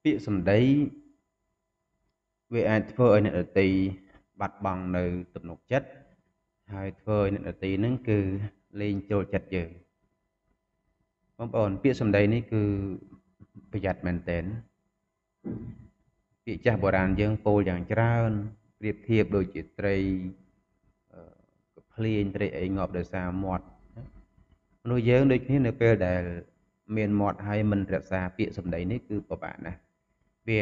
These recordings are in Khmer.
ពាក្យសម្ដីវាអាចធ្វើឲ្យអ្នកដទៃបាត់បង់នៅទំនុកចិត្តហើយធ្វើឲ្យអ្នកដទៃហ្នឹងគឺលែងចូលចិត្តយើងបងប្អូនពាក្យសម្ដីនេះគឺប្រយ័ត្នមែនទែនពាក្យចាស់បុរាណយើងពោលយ៉ាងច្រើនប្រៀបធៀបដូចជាត្រីភ្លៀងត្រីអីងាប់ដោយសារមាត់មនុស្សយើងដូចគ្នានៅពេលដែលមានមាត់ហើយមិនរក្សាពាក្យសម្ដីនេះគឺពិបាកណាស់វា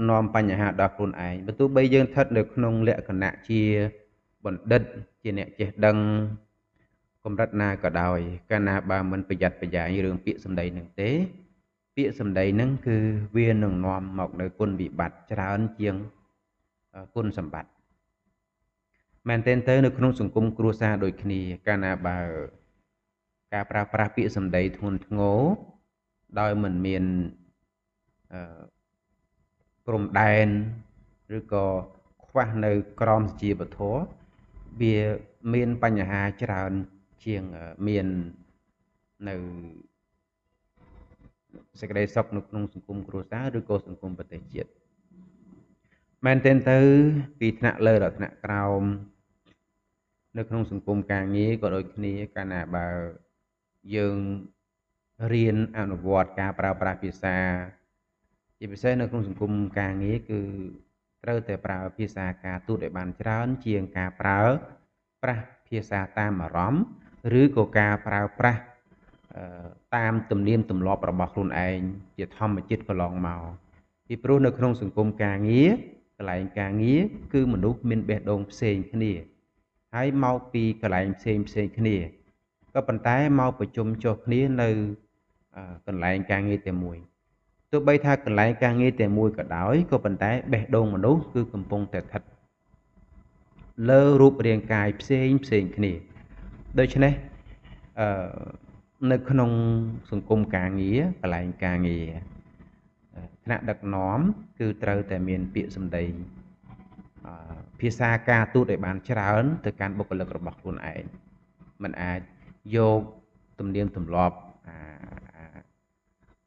នាំបញ្ហាដល់ខ្លួនឯងបើទោះបីយើងស្ថិតនៅក្នុងលក្ខណៈជាបណ្ឌិតជាអ្នកចេះដឹងកម្រិតណាក៏ដោយកាលណាបើមិនប្រយ័ត្នប្រយែងរឿងពាក្យសម្ដីនឹងទេពាក្យសម្ដីនឹងគឺវានឹងនាំមកនៅគុណវិបត្តិច្រើនជាងគុណសម្បត្តិមែនទែនទៅនៅក្នុងសង្គមគ្រួសារដូចគ្នាកាលណាបើការប្រើប្រាស់ពាក្យសម្ដីធ្ងន់ធ្ងរដោយមិនមានព្រំដែនឬក៏ខ្វះនៅក្រមសុជីវធម៌វាមានបញ្ហាច្រើនជាងមាននៅសេចក្តីសុខនៅក្នុងសង្គមគ្រួសារឬក៏សង្គមប្រទេសជាតិមែនទែនទៅពីថ្នាក់លើដល់ថ្នាក់ក្រោមនៅក្នុងសង្គមការងារក៏ដូចគ្នាកាលណាបើយើងរៀនអនុវត្តការប្រើប្រាស់ភាសាជាពិសេសនៅក្នុងសង្គមការងារគឺត្រូវតែប្រើភាសាការទូតឲ្យបានច្រើនជាងការប្រើប្រាស់ភាសាតាមអារម្មណ៍ឬក៏ការប្រើប្រាស់តាមទំនៀមទម្លាប់របស់ខ្លួនឯងជាធម្មជាតិកន្លងមកពីព្រោះនៅក្នុងសង្គមការងារកន្លែងការងារគឺមនុស្សមានបេះដូងផ្សេងគ្នាហើយមកពីកន្លែងផ្សេងគ្នាក៏ប៉ុន្តែមកប្រជុំចុះគ្នានៅកន្លែងការងារតែមួយទោះបីថាកន្លែងការងារតែមួយក៏ដោយក៏ប៉ុន្តែបេះដូងមនុស្សគឺកំពុងតែស្ថិតលើរូបរាងកាយផ្សេងគ្នាដូច្នេះនៅក្នុងសង្គមការងារកន្លែងការងារថ្នាក់ដឹកនាំគឺត្រូវតែមានពាក្យសម្ដីភាសាការទូតឲ្យបានច្រើនទៅកាន់បុគ្គលិករបស់ខ្លួនឯងមិនអាចយកទំនៀមទម្លាប់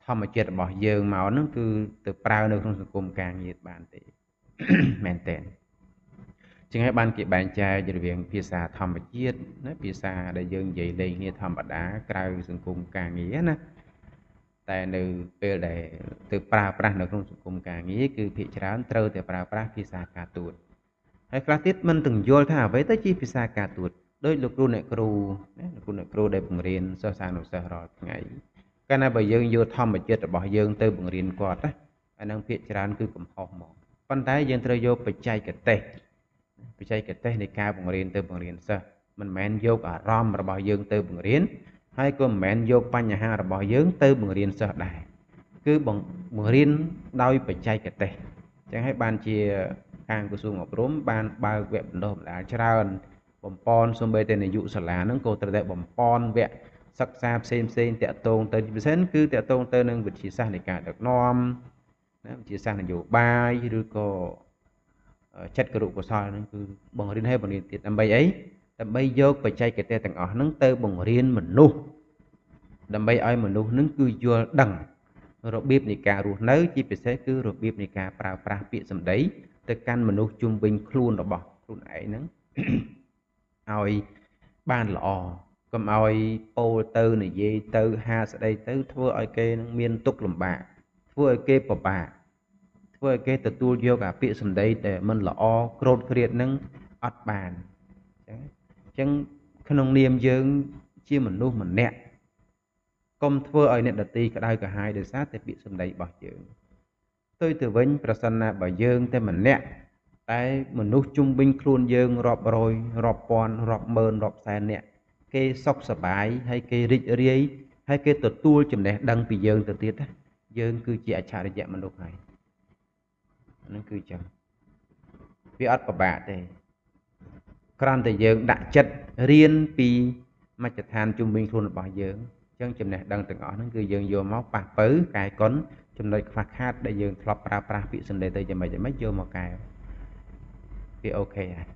ធម្មជាតិរបស់យើងមកហ្នឹងគឺទៅប្រើនៅក្នុងសង្គមការងារបានទេមែនតើចឹងហើយបានគេបែងចែករវាងភាសាធម្មជាតិណាភាសាដែលយើងនិយាយលេងគ្នាធម្មតាក្រៅសង្គមការងារណាតែនៅពេលដែលទៅប្រើប្រាស់នៅក្នុងសង្គមការងារគឺភាគច្រើនត្រូវតែប្រើប្រាស់ភាសាការទូតហើយខ្លះទៀតមិនទាំងយល់ថាអ្វីទៅជាភាសាការទូតដោយលោកគ្រូអ្នកគ្រូណាលោកគ្រូអ្នកគ្រូដែលបង្រៀនសិស្សសានុសិស្សរាល់ថ្ងៃកាលណាបើយើងយកធម្មជាតិរបស់យើងទៅបង្រៀនគាត់ណាអានឹងភាគច្រើនគឺកំហុសហ្មងប៉ុន្តែយើងត្រូវយកបច្ចេកទេសនៃការបង្រៀនទៅបង្រៀនសិស្សមិនមែនយកអារម្មណ៍របស់យើងទៅបង្រៀនហើយក៏មិនមែនយកបញ្ហារបស់យើងទៅបង្រៀនសិស្សដែរគឺបង្រៀនដោយបច្ចេកទេសចឹងហើយបានជាខាងក្រសួងអប់រំបានបើកវគ្គបណ្ដុះបណ្ដាលច្រើនបំពន់សូម្បីតែនាយកសាលាហ្នឹងក៏ត្រូវតែបំពន់វគ្គសិក្សាផ្សេងតាក់ទងទៅពិសេសគឺតាក់ទងទៅនឹងវិទ្យាសាស្ត្រនៃការដឹកនាំណាវិទ្យាសាស្ត្រនយោបាយឬក៏ចិត្តគរុកុសលហ្នឹងគឺបង្រៀនឲ្យបង្រៀនទៀតដើម្បីអីដើម្បីយកបច្ចេកទេសទាំងអស់ហ្នឹងទៅបង្រៀនមនុស្សដើម្បីឲ្យមនុស្សហ្នឹងគឺយល់ដឹងរបៀបនៃការរស់នៅជាពិសេសគឺរបៀបនៃការប្រើប្រាស់ពាក្យសម្ដីទៅកាន់មនុស្សជុំវិញខ្លួនរបស់ខ្លួនឯងហ្នឹងឲ្យបានល្អកុំឲ្យពោលទៅនិយាយទៅហាស្ដីទៅធ្វើឲ្យគេនឹងមានទុក្ខលំបាកធ្វើឲ្យគេពិបាកធ្វើឲ្យគេទទួលយកអាពាក្យសម្ដីដែលមិនល្អក្រោតគ្រាតនឹងអត់បានអញ្ចឹងក្នុងនាមយើងជាមនុស្សម្នាក់កុំធ្វើឲ្យអ្នកដទៃក្តៅក្រហាយដោយសារតែពាក្យសម្ដីរបស់យើងផ្ទុយទៅវិញប្រសិនណាបើយើងតែម្នាក់តែមនុស្សជុំវិញខ្លួនយើងរាប់រយរាប់ពាន់រាប់ម៉ឺនរាប់សែននាក់គេសុខសប្បាយហើយគេរីករាយហើយគេទទួលចំណេះដឹងពីយើងទៅទៀតយើងគឺជាអច្ឆរិយៈមនុស្សហើយហ្នឹងគឺចឹងវាអត់ពិបាកទេគ្រាន់តែយើងដាក់ចិត្តរៀនពីមជ្ឈដ្ឋានជុំវិញខ្លួនរបស់យើងចឹងចំណេះដឹងទាំងអស់ហ្នឹងគឺយើងយកមកប៉ះពៅកែកុនចំណុចខ្វះខាតដែលយើងធ្លាប់ប្រើប្រាស់ពាក្យសម្ដីទៅយ៉ាងម៉េចយកមកកែវាអូខេហើយ